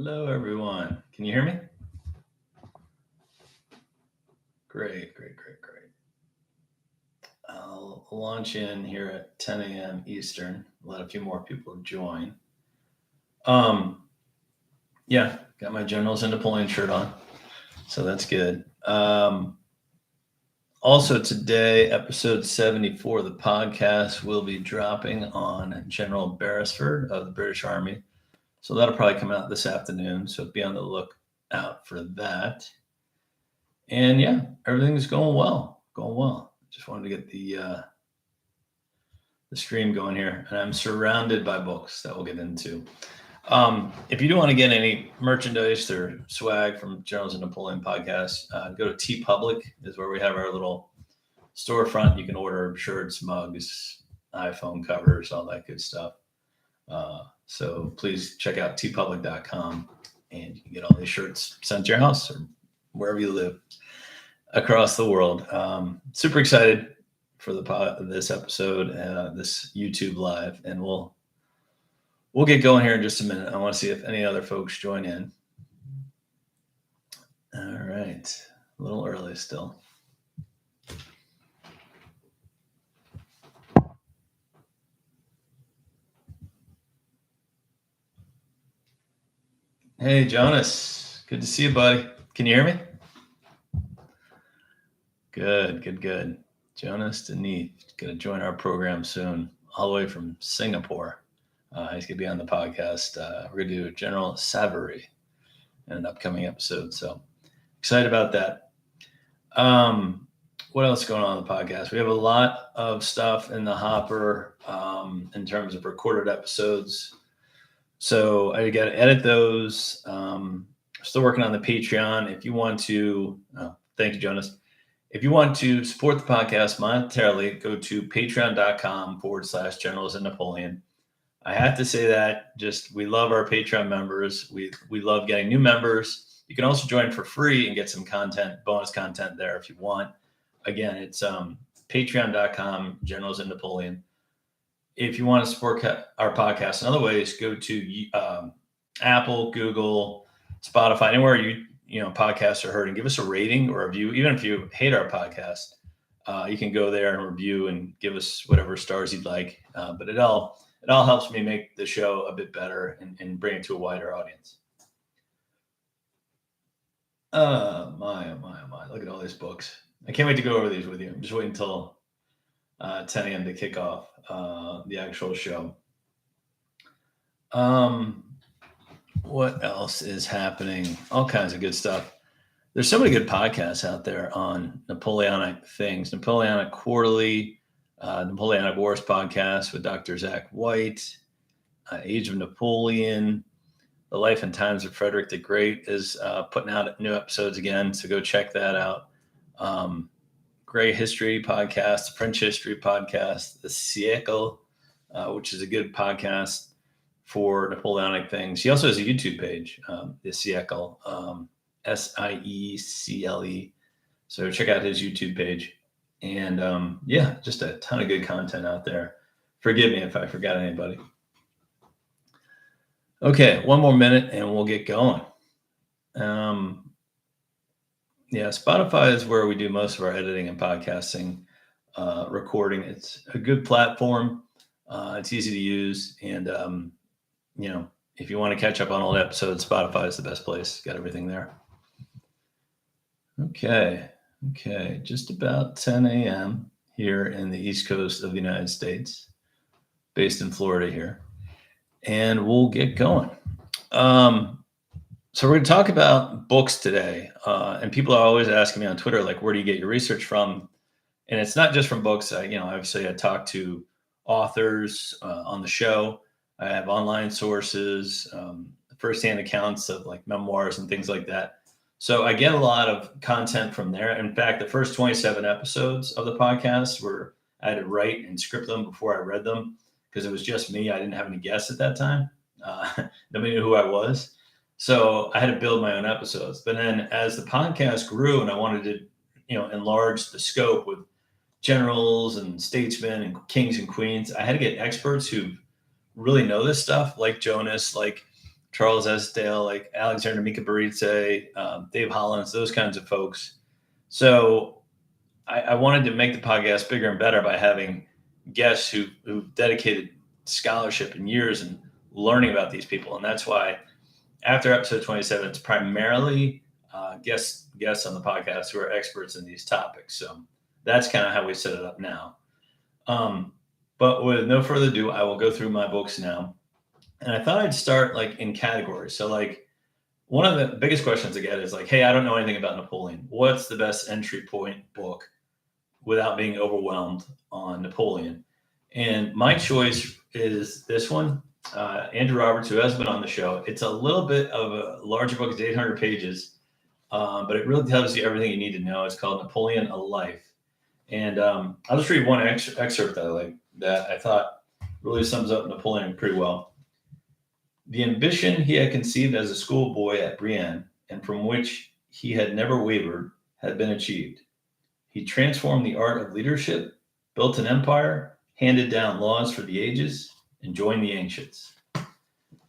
Hello, everyone. Can you hear me? Great. I'll launch in here at 10 a.m. Eastern. Let a few more people join. Um, yeah, got my Generals and Napoleon shirt on, so that's good. Also today, episode 74 of the podcast will be dropping on General Beresford of the British Army. So that'll probably come out this afternoon. So be on the lookout for that. And yeah, everything's going well. Just wanted to get the stream going here, and I'm surrounded by books that we'll get into. If you do want to get any merchandise or swag from Generals and Napoleon podcast, go to TeePublic is where we have our little storefront. You can order shirts, mugs, iPhone covers, all that good stuff. So please check out teepublic.com, and you can get all these shirts sent to your house or wherever you live across the world. Super excited for this episode, this YouTube live, and we'll get going here in just a minute. I want to see if any other folks join in. All right, a little early still. Hey, Jonas, good to see you, buddy. Can you hear me? Good. Jonas Deneath going to join our program soon, all the way from Singapore. He's going to be on the podcast. We're going to do General Savary in an upcoming episode. So excited about that. What else is going on the podcast? We have a lot of stuff in the hopper in terms of recorded episodes. So I got to edit those. Still working on the Patreon. If you want to, thank you, Jonas. If you want to support the podcast monetarily, go to patreon.com/Generals and Napoleon. I have to say that we love our Patreon members. We love getting new members. You can also join for free and get some bonus content there if you want. Again, it's patreon.com, Generals and Napoleon. If you want to support our podcast in other ways, go to Apple, Google, Spotify, anywhere you podcasts are heard, and give us a rating or a review. Even if you hate our podcast, you can go there and review and give us whatever stars you'd like. But it all helps me make the show a bit better and bring it to a wider audience. My. Look at all these books. I can't wait to go over these with you. I'm just waiting until 10 a.m. to kick off the actual show. What else is happening? All kinds of good stuff. There's so many good podcasts out there on Napoleonic things. Napoleonic Quarterly, Napoleonic Wars podcast with Dr. Zach White, Age of Napoleon, The Life and Times of Frederick the Great is putting out new episodes again, so go check that out. Grey History podcast, French History podcast, The Siècle, which is a good podcast for Napoleonic things. He also has a YouTube page, The Siècle, SIECLE. So check out his YouTube page. And just a ton of good content out there. Forgive me if I forgot anybody. Okay, one more minute and we'll get going. Spotify is where we do most of our editing and podcasting, recording. It's a good platform. It's easy to use. And, if you want to catch up on old episodes, Spotify is the best place. Got everything there. Okay. Just about 10 a.m. here in the East Coast of the United States, based in Florida here. And we'll get going. So we're going to talk about books today. And people are always asking me on Twitter, like, where do you get your research from? And it's not just from books. Obviously I talk to authors on the show. I have online sources, firsthand accounts of like memoirs and things like that. So I get a lot of content from there. In fact, the first 27 episodes of the podcast I had to write and script them before I read them because it was just me. I didn't have any guests at that time. Nobody knew who I was. So I had to build my own episodes. But then as the podcast grew and I wanted to, enlarge the scope with generals and statesmen and kings and queens, I had to get experts who really know this stuff, like Jonas, like Charles Esdale, like Alexander Mikaberidze, Dave Hollins, those kinds of folks. So I wanted to make the podcast bigger and better by having guests who've dedicated scholarship and years and learning about these people. And that's why after episode 27, it's primarily guests on the podcast who are experts in these topics. So that's kind of how we set it up now. But with no further ado, I will go through my books now. And I thought I'd start like in categories. So like one of the biggest questions I get is like, hey, I don't know anything about Napoleon. What's the best entry point book without being overwhelmed on Napoleon? And my choice is this one, Andrew Roberts, who has been on the show. It's a little bit of a larger book. It's 800 pages, but it really tells you everything you need to know. It's called Napoleon: A Life. And I'll just read one excerpt that I thought really sums up Napoleon pretty well. The ambition he had conceived as a schoolboy at Brienne, and from which he had never wavered, had been achieved. He transformed the art of leadership, built an empire, handed down laws for the ages, and joined the ancients.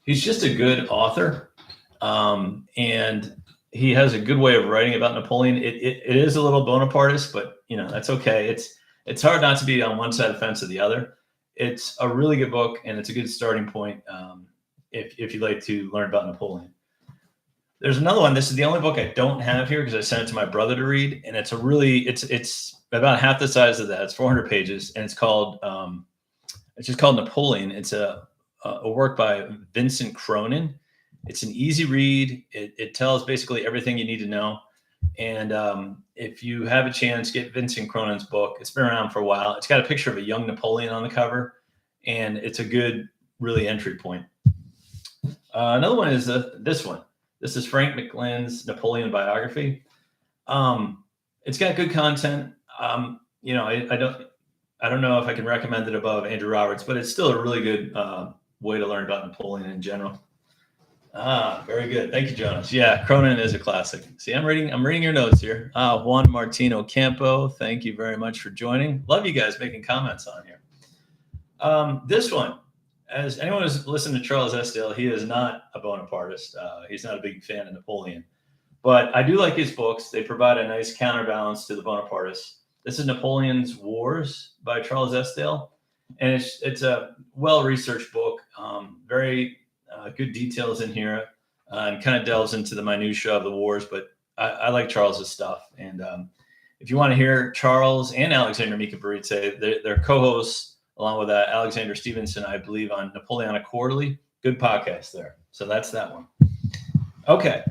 He's just a good author, and he has a good way of writing about Napoleon. It is a little Bonapartist, but that's okay. It's hard not to be on one side of the fence or the other. It's a really good book, and it's a good starting point if you'd like to learn about Napoleon. There's another one. This is the only book I don't have here because I sent it to my brother to read, and it's about half the size of that. It's 400 pages, and it's just called Napoleon. It's a work by Vincent Cronin. It's an easy read. It tells basically everything you need to know. And if you have a chance, get Vincent Cronin's book. It's been around for a while. It's got a picture of a young Napoleon on the cover, and it's a good, really entry point. Another one is this one. This is Frank McLenn's Napoleon biography. It's got good content. I don't know if I can recommend it above Andrew Roberts, but it's still a really good way to learn about Napoleon in general. Very good. Thank you, Jonas. Yeah, Cronin is a classic. See, I'm reading your notes here. Juan Martino Campo, thank you very much for joining. Love you guys making comments on here. This one, as anyone who's listened to Charles Esdale, he is not a Bonapartist. He's not a big fan of Napoleon. But I do like his books. They provide a nice counterbalance to the Bonapartists. This is Napoleon's Wars by Charles Esdale. And it's a well-researched book, very good details in here, and kind of delves into the minutiae of the wars. But I like Charles's stuff. And if you want to hear Charles and Alexander Mikaberidze, they're co-hosts along with Alexander Stevenson, I believe, on Napoleonic Quarterly. Good podcast there. So that's that one. Okay.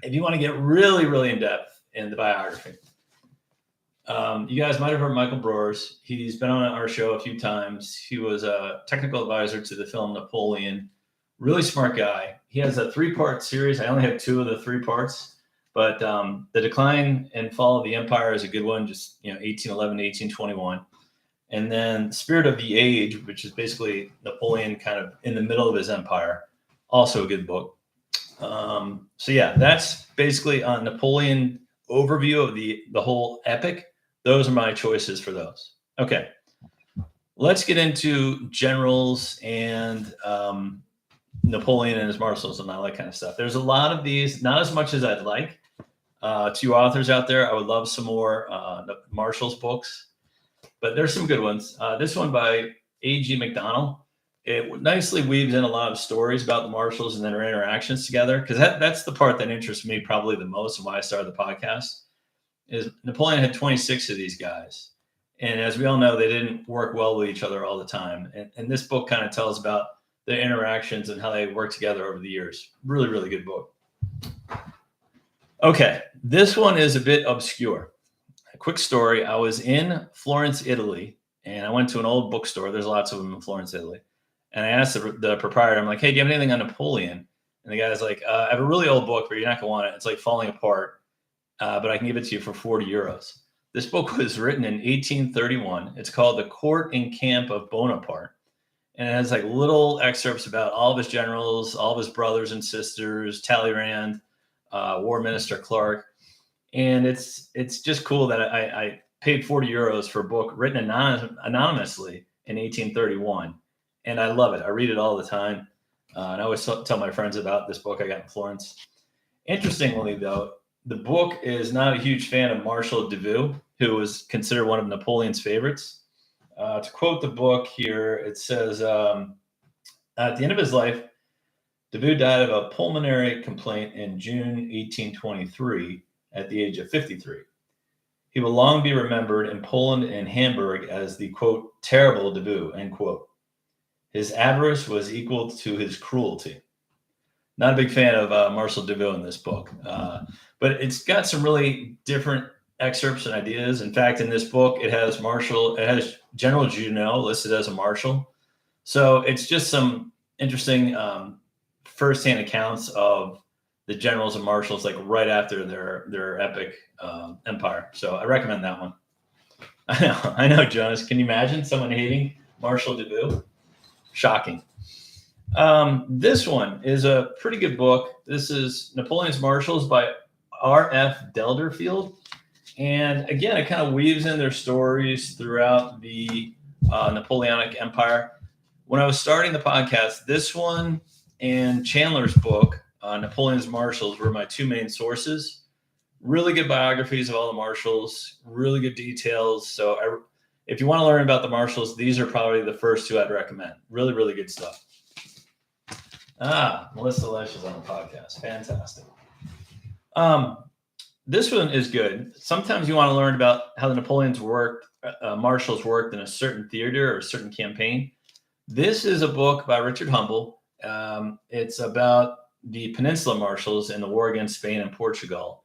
If you want to get really, really in depth in the biography, you guys might have heard Michael Brors. He's been on our show a few times. He was a technical advisor to the film Napoleon. Really smart guy. He has a 3-part series. I only have 2 of the 3 parts, but The Decline and Fall of the Empire is a good one, just 1811 to 1821. And then Spirit of the Age, which is basically Napoleon kind of in the middle of his empire, also a good book. So yeah, that's basically a Napoleon overview of the whole epic. Those are my choices for those. Okay, let's get into generals and Napoleon and his marshals and all that kind of stuff. There's a lot of these, not as much as I'd like. To you authors out there, I would love some more marshals books, but there's some good ones. This one by A.G. McDonnell. It nicely weaves in a lot of stories about the marshals and their interactions together, because that's the part that interests me probably the most and why I started the podcast. Is Napoleon had 26 of these guys, and as we all know, they didn't work well with each other all the time. And this book kind of tells about their interactions and how they worked together over the years. Really, really good book. Okay, this one is a bit obscure. A quick story. I was in Florence, Italy, and I went to an old bookstore. There's lots of them in Florence, Italy. And I asked the proprietor, I'm like, hey, do you have anything on Napoleon? And the guy's like, I have a really old book, but you're not going to want it. It's like falling apart, but I can give it to you for 40 euros. This book was written in 1831. It's called The Court and Camp of Bonaparte. And it has like little excerpts about all of his generals, all of his brothers and sisters, Talleyrand, War Minister Clark. And it's just cool that I paid 40 euros for a book written anonymously in 1831. And I love it. I read it all the time. And I always tell my friends about this book I got in Florence. Interestingly, though, the book is not a huge fan of Marshal Davout, who was considered one of Napoleon's favorites. To quote the book here, it says, at the end of his life, Davout died of a pulmonary complaint in June 1823 at the age of 53. He will long be remembered in Poland and Hamburg as the, quote, terrible Davout, end quote. His avarice was equal to his cruelty. Not a big fan of Marshal Davout in this book, but it's got some really different excerpts and ideas. In fact, in this book, it has General Junot listed as a marshal. So it's just some interesting firsthand accounts of the generals and marshals, like right after their epic empire. So I recommend that one. I know, Jonas. Can you imagine someone hating Marshal Davout? Shocking. This one is a pretty good book. This is Napoleon's Marshals by R.F. Delderfield. And again, it kind of weaves in their stories throughout the Napoleonic Empire. When I was starting the podcast, this one and Chandler's book, Napoleon's Marshals, were my two main sources. Really good biographies of all the marshals, really good details. So if you want to learn about the marshals, these are probably the first two I'd recommend. Really, really good stuff. Melissa Lesh is on the podcast. Fantastic. This one is good. Sometimes you want to learn about how the Napoleons worked, marshals worked in a certain theater or a certain campaign. This is a book by Richard Humble. It's about the Peninsula Marshals in the war against Spain and Portugal.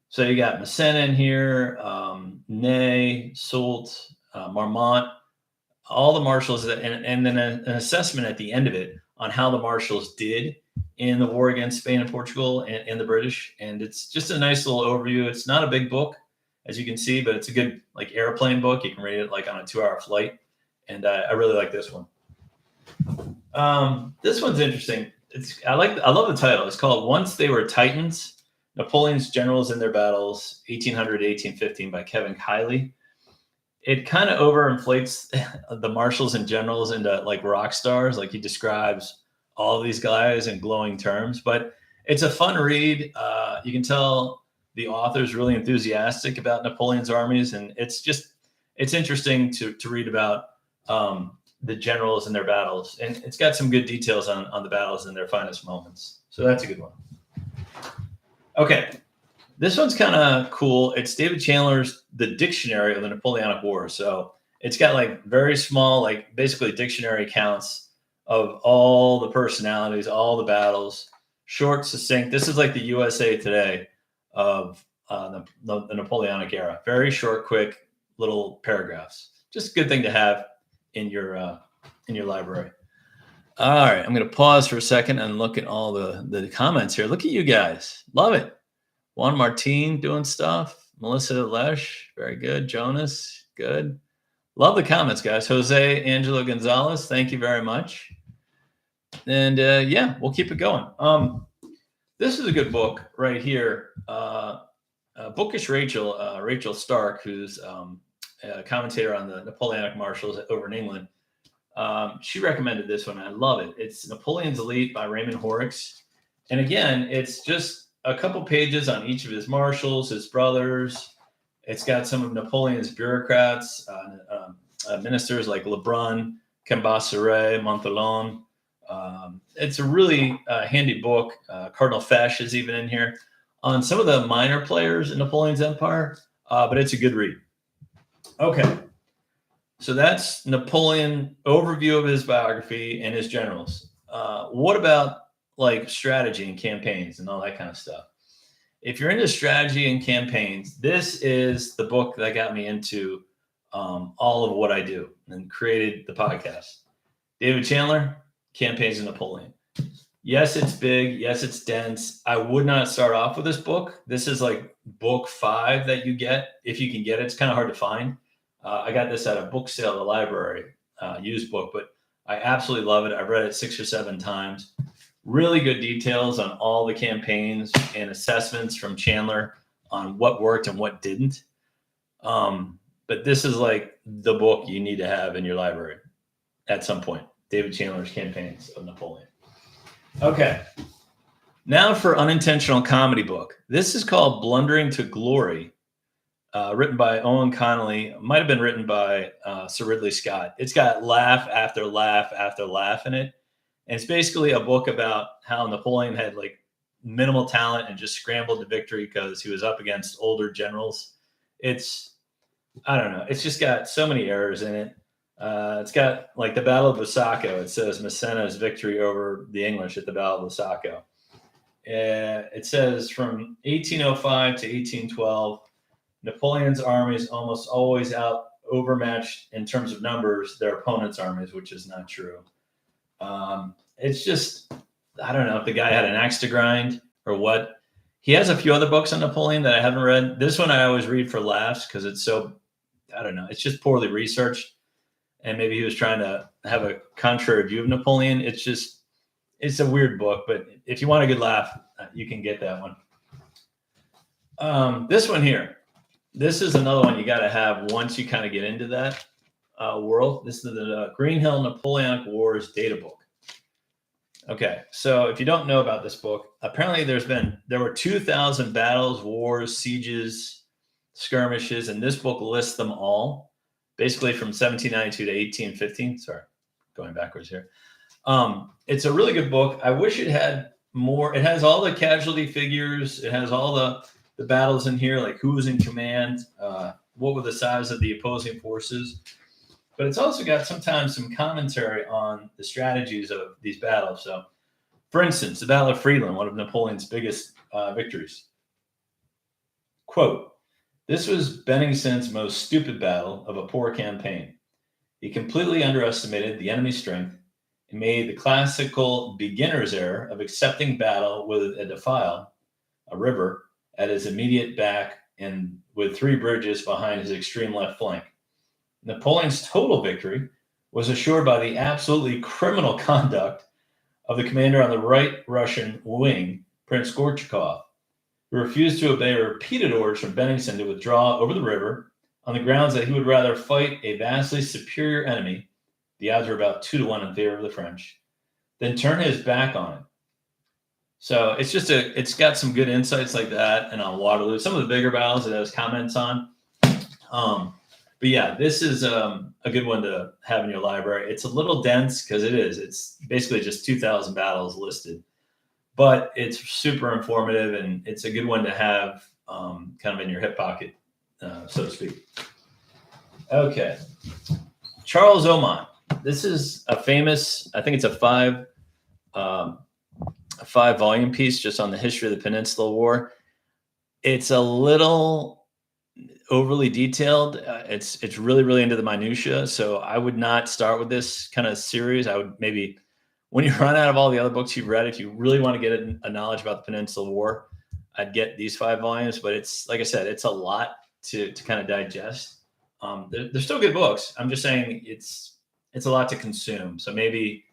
So you got Massena in here, Ney, Soult, Marmont, all the marshals, and then an assessment at the end of it on how the marshals did in the war against Spain and Portugal and the British. And it's just a nice little overview. It's not a big book, as you can see, but it's a good like airplane book. You can read it like on a 2-hour flight. And I really like this one. This one's interesting. I love the title. It's called Once They Were Titans, Napoleon's Generals in Their Battles, 1800 to 1815 by Kevin Kiley. It kind of overinflates the marshals and generals into like rock stars. Like he describes all of these guys in glowing terms, but it's a fun read. You can tell the author's really enthusiastic about Napoleon's armies. And it's interesting to read about the generals and their battles. And it's got some good details on the battles and their finest moments. So that's a good one. Okay. This one's kind of cool. It's David Chandler's The Dictionary of the Napoleonic Wars. So it's got like very small, like basically dictionary accounts of all the personalities, all the battles, short, succinct. This is like the USA Today of the Napoleonic era. Very short, quick little paragraphs. Just a good thing to have in your library. All right, I'm going to pause for a second and look at all the comments here. Look at you guys. Love it. Juan Martin doing stuff. Melissa Lesh, very good. Jonas, good. Love the comments, guys. Jose Angelo Gonzalez, thank you very much. And yeah, we'll keep it going. This is a good book right here. Bookish Rachel, Rachel Stark, who's a commentator on the Napoleonic Marshals over in England. She recommended this one. I love it. It's Napoleon's Elite by Raymond Horrocks. And again, it's just a couple pages on each of his marshals, his brothers. It's got some of Napoleon's bureaucrats, ministers like Lebrun, Cambacérès, Montholon. It's a really handy book. Cardinal Fesch is even in here on some of the minor players in Napoleon's empire, but it's a good read. Okay. So that's Napoleon, overview of his biography and his generals. What about like strategy and campaigns and all that kind of stuff? If you're into strategy and campaigns, this is the book that got me into all of what I do and created the podcast. David Chandler, Campaigns of Napoleon. Yes, it's big. Yes, it's dense. I would not start off with this book. This is like book 5 that you get. If you can get it, it's kind of hard to find. I got this at a book sale at the library, used book, but I absolutely love it. I've read it 6 or 7 times. Really good details on all the campaigns and assessments from Chandler on what worked and what didn't. But this is like the book you need to have in your library at some point. David Chandler's Campaigns of Napoleon. Okay. Now for unintentional comedy book. This is called Blundering to Glory, written by Owen Connolly. Might have been written by Sir Ridley Scott. It's got laugh after laugh after laugh in it. And it's basically a book about how Napoleon had like minimal talent and just scrambled to victory because he was up against older generals. It's, I don't know. It's just got so many errors in it. It's got like the Battle of Busaco. It says Massena's victory over the English at the Battle of Busaco. It says from 1805 to 1812, Napoleon's armies almost always overmatched in terms of numbers their opponent's armies, which is not true. It's just, I don't know if the guy had an axe to grind or what. He has a few other books on Napoleon that I haven't read. This one I always read for laughs because it's so, I don't know, it's just poorly researched. And maybe he was trying to have a contrary view of Napoleon. It's a weird book, but if you want a good laugh, you can get that one. This one here, this is another one you got to have once you kind of get into that world. This is the Greenhill Napoleonic Wars data book. Okay, so if you don't know about this book, apparently there were 2,000 battles, wars, sieges, skirmishes, and this book lists them all, basically from 1792 to 1815. Sorry, going backwards here. It's a really good book. I wish it had more. It has all the casualty figures. It has all the battles in here, like who was in command, what were the size of the opposing forces. But it's also got sometimes some commentary on the strategies of these battles. So, for instance, the Battle of Friedland, one of Napoleon's biggest victories. Quote, "This was Bennigsen's most stupid battle of a poor campaign. He completely underestimated the enemy's strength and made the classical beginner's error of accepting battle with a defile, a river, at his immediate back and with 3 bridges behind his extreme left flank. Napoleon's total victory was assured by the absolutely criminal conduct of the commander on the right Russian wing, Prince Gorchakov, who refused to obey repeated orders from Bennigsen to withdraw over the river on the grounds that he would rather fight a vastly superior enemy, the odds were about 2-1 in favor of the French, than turn his back on it." So it's got some good insights like that, and on Waterloo, some of the bigger battles it has comments on. But yeah, this is a good one to have in your library. It's a little dense because it's basically just 2,000 battles listed, but it's super informative, and it's a good one to have kind of in your hip pocket, so to speak. Okay. Charles Oman. This is a famous, I think it's a 5-volume piece just on the history of the Peninsula War. It's a little overly detailed. It's really, really into the minutia. So I would not start with this kind of series. I would maybe, when you run out of all the other books you've read, if you really want to get a knowledge about the Peninsula War, I'd get these 5 volumes. But it's, like I said, it's a lot to kind of digest. They're still good books. I'm just saying it's a lot to consume. So maybe,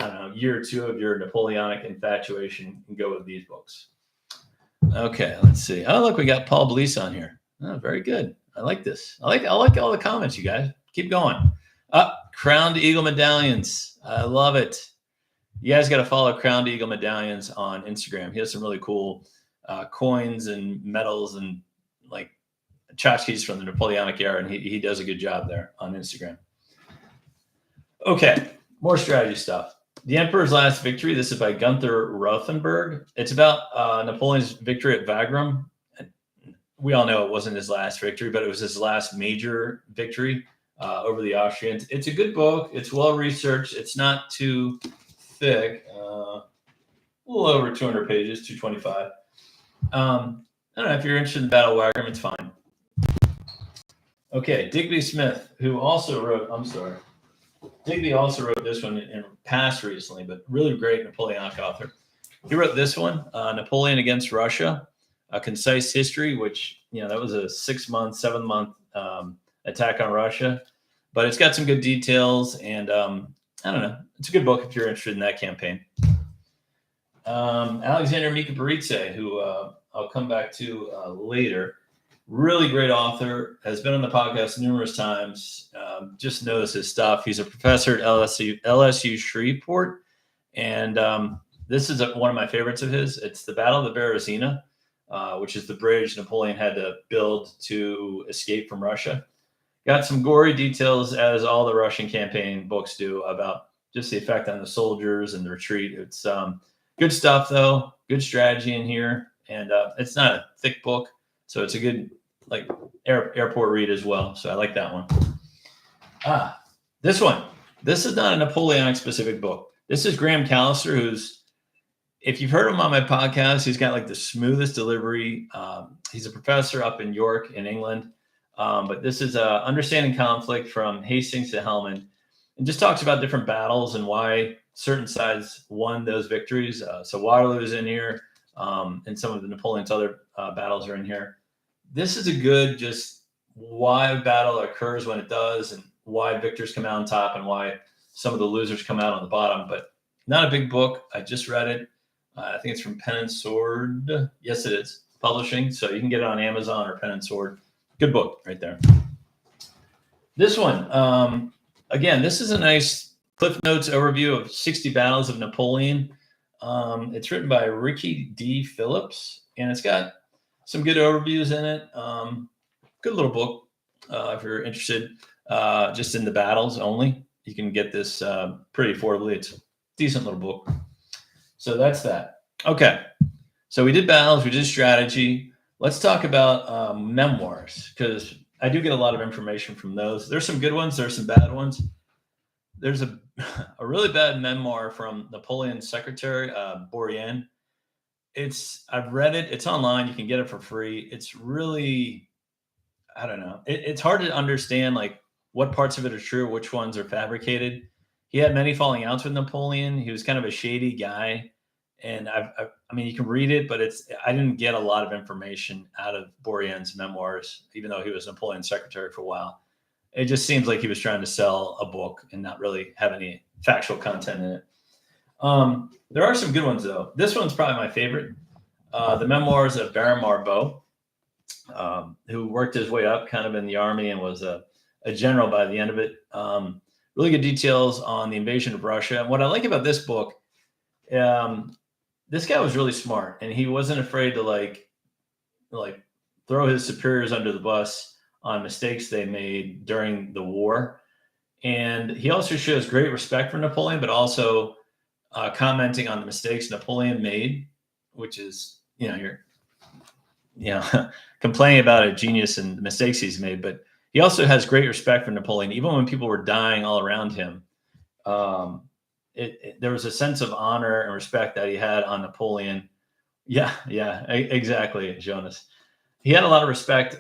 I don't know, a year or two of your Napoleonic infatuation and go with these books. Okay, let's see. Oh, look, we got Paul Bleese on here. Oh, very good. I like this. I like all the comments, you guys. Keep going. Crowned Eagle Medallions. I love it. You guys got to follow Crowned Eagle Medallions on Instagram. He has some really cool coins and medals and like tchotchkes from the Napoleonic era, and he does a good job there on Instagram. Okay, more strategy stuff. The Emperor's Last Victory. This is by Gunther Rothenberg. It's about Napoleon's victory at Wagram. We all know it wasn't his last victory, but it was his last major victory over the Austrians. It's a good book. It's well researched. It's not too thick. A little over 200 pages, 225. I don't know if you're interested in Battle of Wagram. It's fine. Okay, Digby Smith, who also wrote. Digby also wrote this one in past recently, but really great Napoleonic author. He wrote this one, Napoleon Against Russia, A Concise History, which, that was a 6-month, 7-month attack on Russia. But it's got some good details, and I don't know. It's a good book if you're interested in that campaign. Alexander Mikaberidze, who I'll come back to later. Really great author, has been on the podcast numerous times. Just knows his stuff. He's a professor at LSU Shreveport, and This is one of my favorites of his. It's the Battle of the Berezina, which is the bridge Napoleon had to build to escape from Russia. Got some gory details, as all the Russian campaign books do, about just the effect on the soldiers and the retreat. It's good stuff, though. Good strategy in here, and it's not a thick book, so it's a good like airport read as well. So I like that one. This one. This is not a Napoleonic specific book. This is Graham Callister, who's, if you've heard him on my podcast, he's got like the smoothest delivery. He's a professor up in York in England. But this is Understanding Conflict from Hastings to Helmand, and just talks about different battles and why certain sides won those victories. So Waterloo is in here, and some of the Napoleon's other battles are in here. This is a good just why a battle occurs when it does, and why victors come out on top, and why some of the losers come out on the bottom. But not a big book. I just read it. I think it's from Pen and Sword. Yes, it is. Publishing. So you can get it on Amazon or Pen and Sword. Good book right there. This one, again, this is a nice Cliff Notes overview of 60 Battles of Napoleon. It's written by Ricky D. Phillips, and it's got some good overviews in it. Good little book if you're interested just in the battles only. You can get this pretty affordably. It's a decent little book. So that's that. Okay. So we did battles, we did strategy. Let's talk about memoirs, because I do get a lot of information from those. There's some good ones. There's some bad ones. There's a really bad memoir from Napoleon's secretary, Bourrienne. I've read it. It's online. You can get it for free. It's really, I don't know. It's hard to understand like what parts of it are true, which ones are fabricated. He had many falling outs with Napoleon. He was kind of a shady guy. And I mean, you can read it, but I didn't get a lot of information out of Bourrienne's memoirs, even though he was Napoleon's secretary for a while. It just seems like he was trying to sell a book and not really have any factual content in it. There are some good ones, though. This one's probably my favorite. The memoirs of Baron Marbeau, who worked his way up kind of in the army and was a general by the end of it. Really good details on the invasion of Russia. And what I like about this book, this guy was really smart, and he wasn't afraid to like throw his superiors under the bus on mistakes they made during the war. And he also shows great respect for Napoleon, but also commenting on the mistakes Napoleon made, which is, you're complaining about a genius and the mistakes he's made, but he also has great respect for Napoleon, even when people were dying all around him. There was a sense of honor and respect that he had on Napoleon. Yeah, exactly, Jonas. He had a lot of respect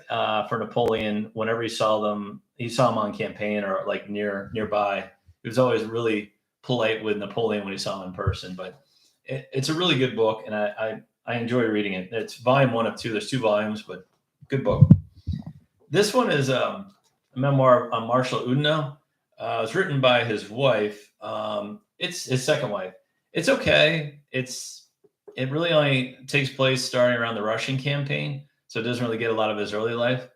for Napoleon whenever he saw him on campaign or like nearby. He was always really polite with Napoleon when he saw him in person. But it's a really good book, and I enjoy reading it. It's volume 1 of 2. There's 2 volumes, but good book. This one is a memoir on Marshal Oudinot. It was written by his wife. It's his second wife. It's okay. It really only takes place starting around the Russian campaign, so it doesn't really get a lot of his early life.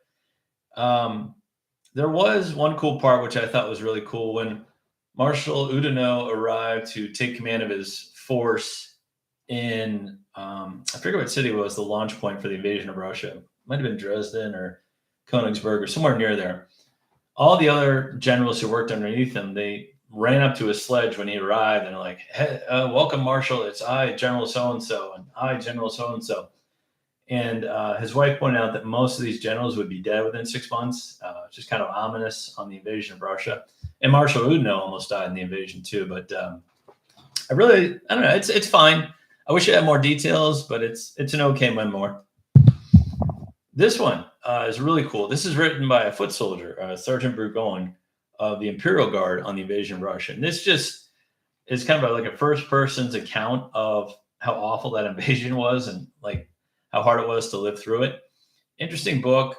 There was one cool part which I thought was really cool when Marshal Oudinot arrived to take command of his force in I forget what city was the launch point for the invasion of Russia. It might have been Dresden or Königsberg or somewhere near there. All the other generals who worked underneath him, they ran up to his sledge when he arrived and like, hey, welcome, Marshal. It's I, General so-and-so, and I, General so-and-so. And his wife pointed out that most of these generals would be dead within 6 months, just kind of ominous on the invasion of Russia. And Marshal Oudinot almost died in the invasion too. But I don't know. It's fine. I wish it had more details, but it's an okay memoir. This one is really cool. This is written by a foot soldier, Sergeant Burgoyne of the Imperial Guard on the invasion of Russia. And this just is kind of like a first person's account of how awful that invasion was and like how hard it was to live through it. Interesting book.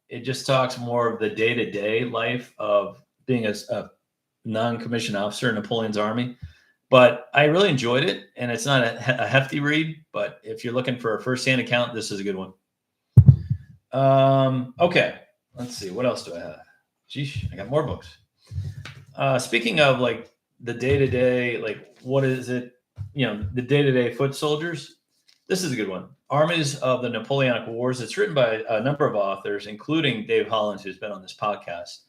It just talks more of the day-to-day life of being a non-commissioned officer in Napoleon's army. But I really enjoyed it, and it's not a hefty read, but if you're looking for a first-hand account, this is a good one. Okay, let's see. What else do I have? Geesh, I got more books. Speaking of like the day-to-day, like what is it the day-to-day foot soldiers. This is a good one. Armies of the Napoleonic Wars. It's written by a number of authors, including Dave Hollins, who's been on this podcast.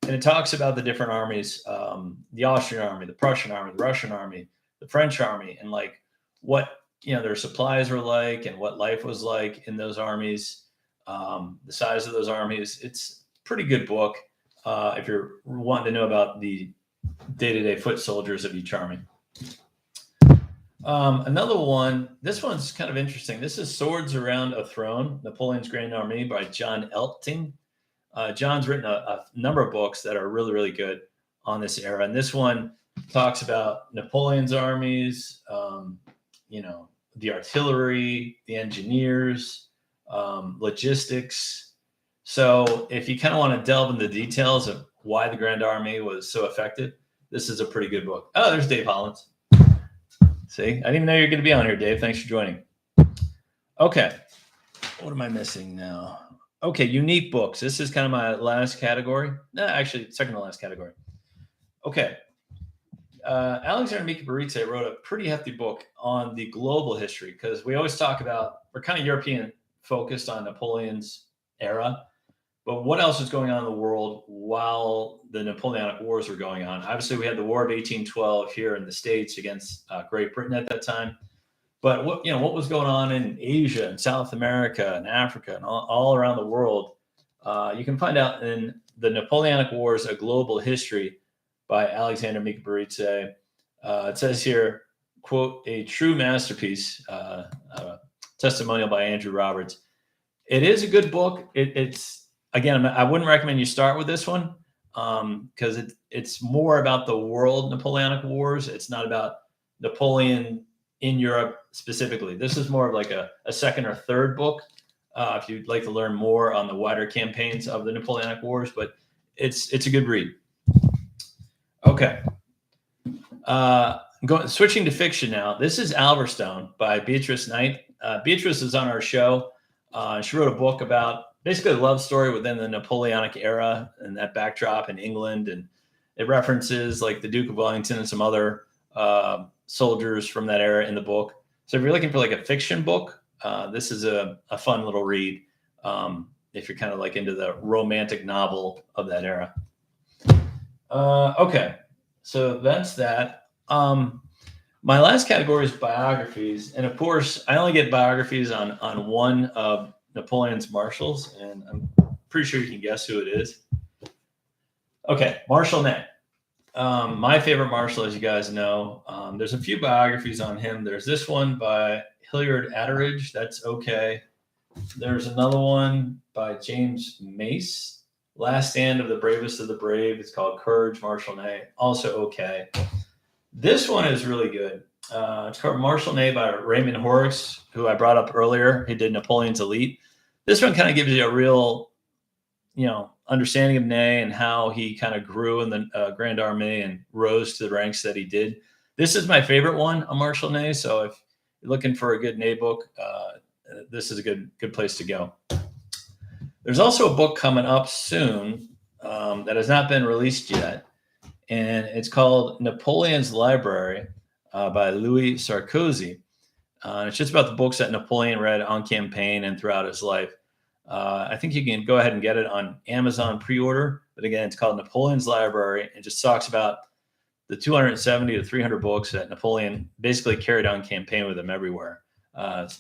And it talks about the different armies, the Austrian army, the Prussian army, the Russian army, the French army, and like what their supplies were like and what life was like in those armies, the size of those armies. It's a pretty good book if you're wanting to know about the day-to-day foot soldiers of each army. Another one, this one's kind of interesting. This is Swords Around a Throne, Napoleon's Grand Army by John Elting. John's written a number of books that are really, really good on this era. And this one talks about Napoleon's armies, the artillery, the engineers, logistics. So if you kind of want to delve into the details of why the Grand Army was so effective, this is a pretty good book. Oh, there's Dave Hollins. See, I didn't even know you were going to be on here, Dave. Thanks for joining. Okay. What am I missing now? Okay, unique books. This is kind of my last category. No, actually, second to last category. Okay. Alexander Mikaberidze wrote a pretty hefty book on the global history because we always talk about, we're kind of European focused on Napoleon's era, but what else was going on in the world while the Napoleonic Wars were going on? Obviously, we had the War of 1812 here in the States against Great Britain at that time. But what was going on in Asia and South America and Africa and all around the world, you can find out in the Napoleonic Wars: A Global History by Alexander Mikaberidze. It says here, quote, a true masterpiece, testimonial by Andrew Roberts. It is a good book. It's again, I wouldn't recommend you start with this one because it's more about the world Napoleonic Wars. It's not about Napoleon in Europe specifically. This is more of like a second or third book if you'd like to learn more on the wider campaigns of the Napoleonic Wars, but it's a good read. Okay. Switching to fiction now. This is Alverstone by Beatrice Knight. Beatrice is on our show. She wrote a book about basically a love story within the Napoleonic era and that backdrop in England. And it references like the Duke of Wellington and some other soldiers from that era in the book. So if you're looking for like a fiction book, this is a fun little read if you're kind of like into the romantic novel of that era. Okay, so that's that. My last category is biographies. And of course, I only get biographies on one of Napoleon's marshals, and I'm pretty sure you can guess who it is. Okay, Marshal Ney. My favorite marshal, as you guys know. There's a few biographies on him. There's this one by Hilliard Atteridge. That's okay. There's another one by James Mace, Last Stand of the Bravest of the Brave. It's called Courage, Marshal Ney. Also okay. This one is really good. It's called Marshal Ney by Raymond Horrocks, who I brought up earlier. He did Napoleon's Elite. This one kind of gives you a real, understanding of Ney and how he kind of grew in the Grand Army and rose to the ranks that he did. This is my favorite one on Marshal Ney. So if you're looking for a good Ney book, this is a good place to go. There's also a book coming up soon that has not been released yet, and it's called Napoleon's Library by Louis Sarkozy. It's just about the books that Napoleon read on campaign and throughout his life. I think you can go ahead and get it on Amazon pre-order. But again, it's called Napoleon's Library. It just talks about the 270 to 300 books that Napoleon basically carried on campaign with him everywhere.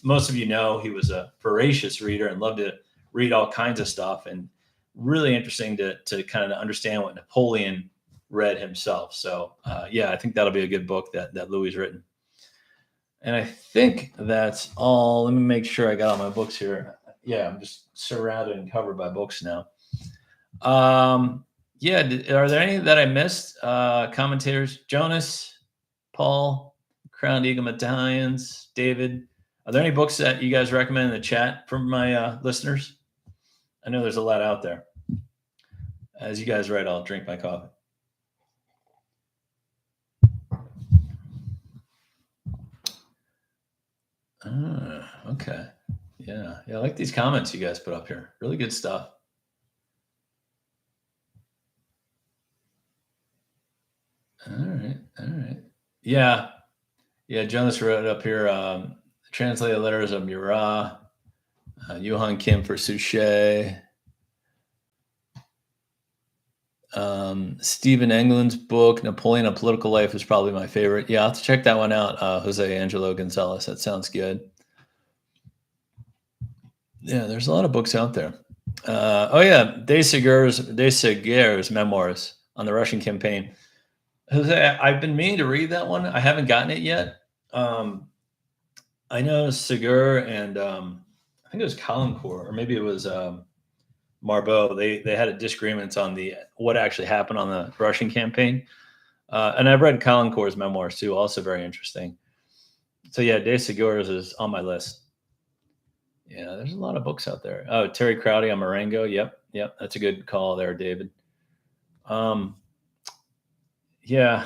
Most of you know he was a voracious reader and loved to read all kinds of stuff, and really interesting to kind of understand what Napoleon read himself. So I think that'll be a good book that Louis written. And I think that's all. Let me make sure I got all my books here. Yeah, I'm just surrounded and covered by books now. Are there any that I missed? Commentators, Jonas, Paul, Crowned Eagle Medallions, David. Are there any books that you guys recommend in the chat from my listeners? I know there's a lot out there. As you guys write, I'll drink my coffee. Okay. Yeah, I like these comments you guys put up here. Really good stuff. All right. Yeah. Yeah, Jonas wrote up here. Translated letters of Murat, Johan Kim for Suchet. Stephen England's book, Napoleon: A Political Life, is probably my favorite. Yeah, I'll have to check that one out. Jose Angelo Gonzalez. That sounds good. Yeah, there's a lot of books out there. Oh yeah, de Segur's memoirs on the Russian campaign. Jose, I've been meaning to read that one. I haven't gotten it yet. Um, I know Segur and I think it was Calancourt, or maybe it was Marbeau. They had a disagreement on the what actually happened on the Russian campaign. And I've read Calancourt's memoirs too, also very interesting. So yeah, de Segur's is on my list. Yeah, there's a lot of books out there. Oh, Terry Crowdy on Marengo. Yep, that's a good call there, David. Um, yeah,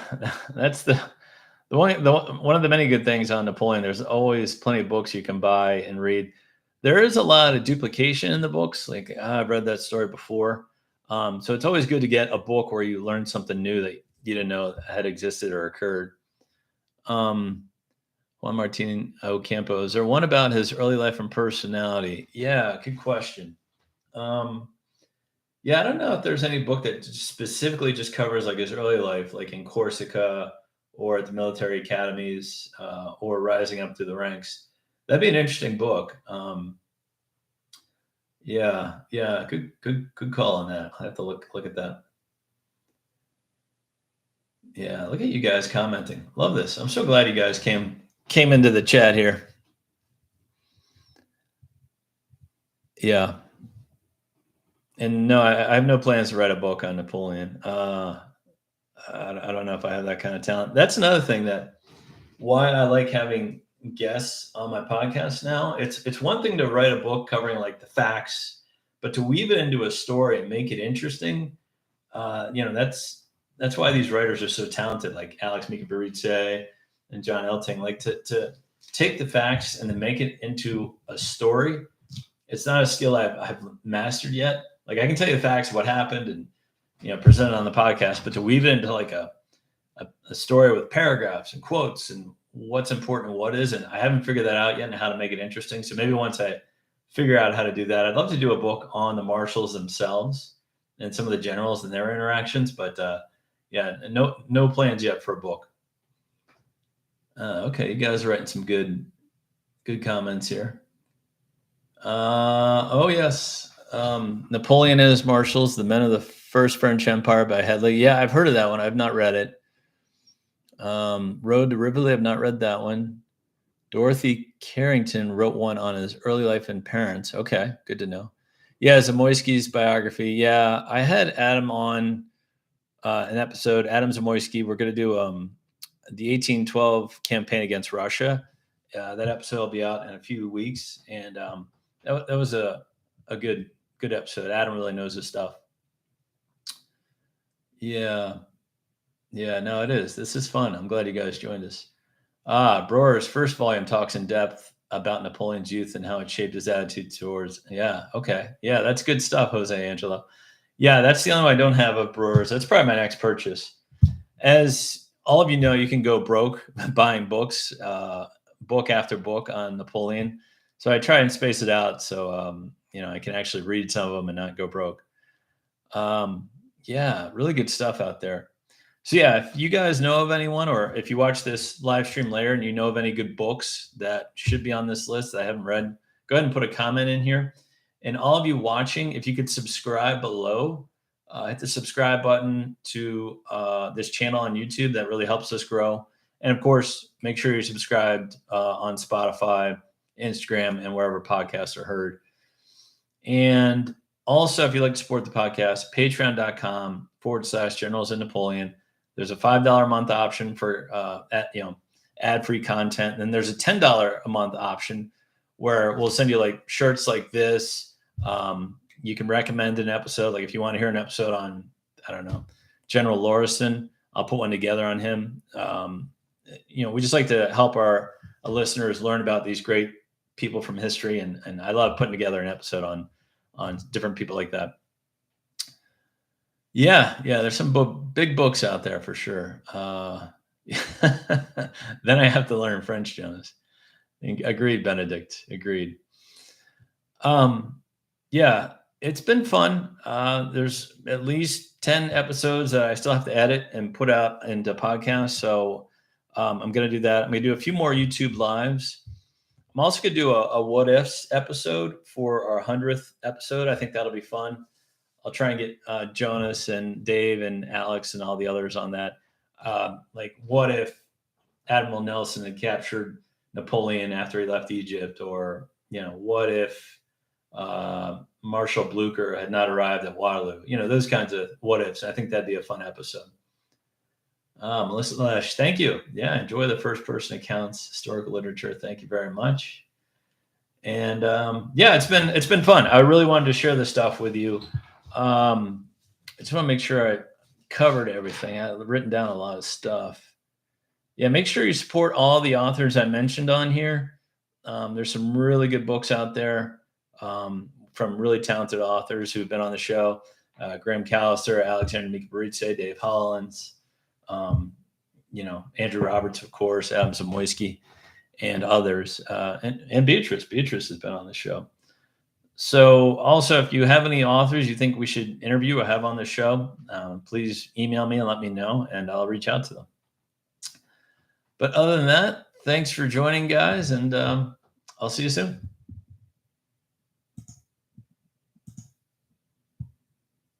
that's one of the many good things on Napoleon. There's always plenty of books you can buy and read. There is a lot of duplication in the books. Like I've read that story before, so it's always good to get a book where you learn something new that you didn't know had existed or occurred. Juan Martin Ocampo, is there one about his early life and personality? Yeah, good question. Um, yeah, I don't know if there's any book that specifically just covers like his early life, like in Corsica or at the military academies or rising up through the ranks. That'd be an interesting book. Yeah, good call on that. I have to look at that. Yeah, look at you guys commenting. Love this. I'm so glad you guys came into the chat here. Yeah. And no, I have no plans to write a book on Napoleon. I don't know if I have that kind of talent. That's another thing that why I like having guests on my podcast now. It's one thing to write a book covering like the facts, but to weave it into a story and make it interesting, that's why these writers are so talented, like Alex Mikavirice and John Elting. Like to take the facts and then make it into a story. It's not a skill I've mastered yet. Like I can tell you the facts of what happened and present it on the podcast, but to weave it into like a story with paragraphs and quotes and what's important and what isn't, I haven't figured that out yet and how to make it interesting. So maybe once I figure out how to do that, I'd love to do a book on the marshals themselves and some of the generals and their interactions. But yeah, no plans yet for a book. Okay, you guys are writing some good comments here. Oh yes, Napoleon and his marshals, the men of the First French Empire by Headley. Yeah, I've heard of that one. I've not read it. Road to Rivoli. I've not read that one. Dorothy Carrington wrote one on his early life and parents. Okay, good to know. Yeah, Zamoyski's biography. Yeah, I had Adam on an episode. Adam Zamoyski. We're going to do the 1812 campaign against Russia. That episode will be out in a few weeks, and that was a good episode. Adam really knows his stuff. Yeah, no, it is. This is fun. I'm glad you guys joined us. Broer's first volume talks in depth about Napoleon's youth and how it shaped his attitude towards. Yeah, okay. Yeah, that's good stuff, Jose Angelo. Yeah, that's the only one I don't have of Brewer's. That's probably my next purchase. As all of you know, you can go broke buying books, book after book on Napoleon. So I try and space it out so I can actually read some of them and not go broke. Yeah, really good stuff out there. So yeah, if you guys know of anyone, or if you watch this live stream later and you know of any good books that should be on this list that I haven't read, go ahead and put a comment in here. And all of you watching, if you could subscribe below, hit the subscribe button to this channel on YouTube. That really helps us grow. And of course, make sure you're subscribed on Spotify, Instagram, and wherever podcasts are heard. And also, if you'd like to support the podcast, patreon.com/Generals in Napoleon. There's a $5 a month option for ad-free content. And then there's a $10 a month option where we'll send you like shirts like this. You can recommend an episode. Like if you want to hear an episode on, I don't know, General Lauriston, I'll put one together on him. We just like to help our listeners learn about these great people from history. And I love putting together an episode on different people like that. Yeah, there's some big books out there for sure. Then I have to learn French, Jonas. Agreed, Benedict. Agreed. Um, yeah, it's been fun. There's at least 10 episodes that I still have to edit and put out into podcasts. So I'm going to do that. I'm going to do a few more YouTube lives. I'm also going to do a what ifs episode for our 100th episode. I think that'll be fun. I'll try and get Jonas and Dave and Alex and all the others on that. Like, what if Admiral Nelson had captured Napoleon after he left Egypt? Or, what if Marshal Blucher had not arrived at Waterloo? Those kinds of what ifs. I think that'd be a fun episode. Melissa Lesh, thank you. Yeah, enjoy the first person accounts, historical literature. Thank you very much. And yeah, it's been fun. I really wanted to share this stuff with you. I just want to make sure I covered everything. I've written down a lot of stuff. Yeah, make sure you support all the authors I mentioned on here. There's some really good books out there from really talented authors who've been on the show. Graham Callister, Alexander Mikaberidze, Dave Hollins, Andrew Roberts, of course, Adam Samoyski, and others, and Beatrice. Beatrice has been on the show. So also, if you have any authors you think we should interview or have on the show, please email me and let me know, and I'll reach out to them. But other than that, thanks for joining, guys, and I'll see you soon.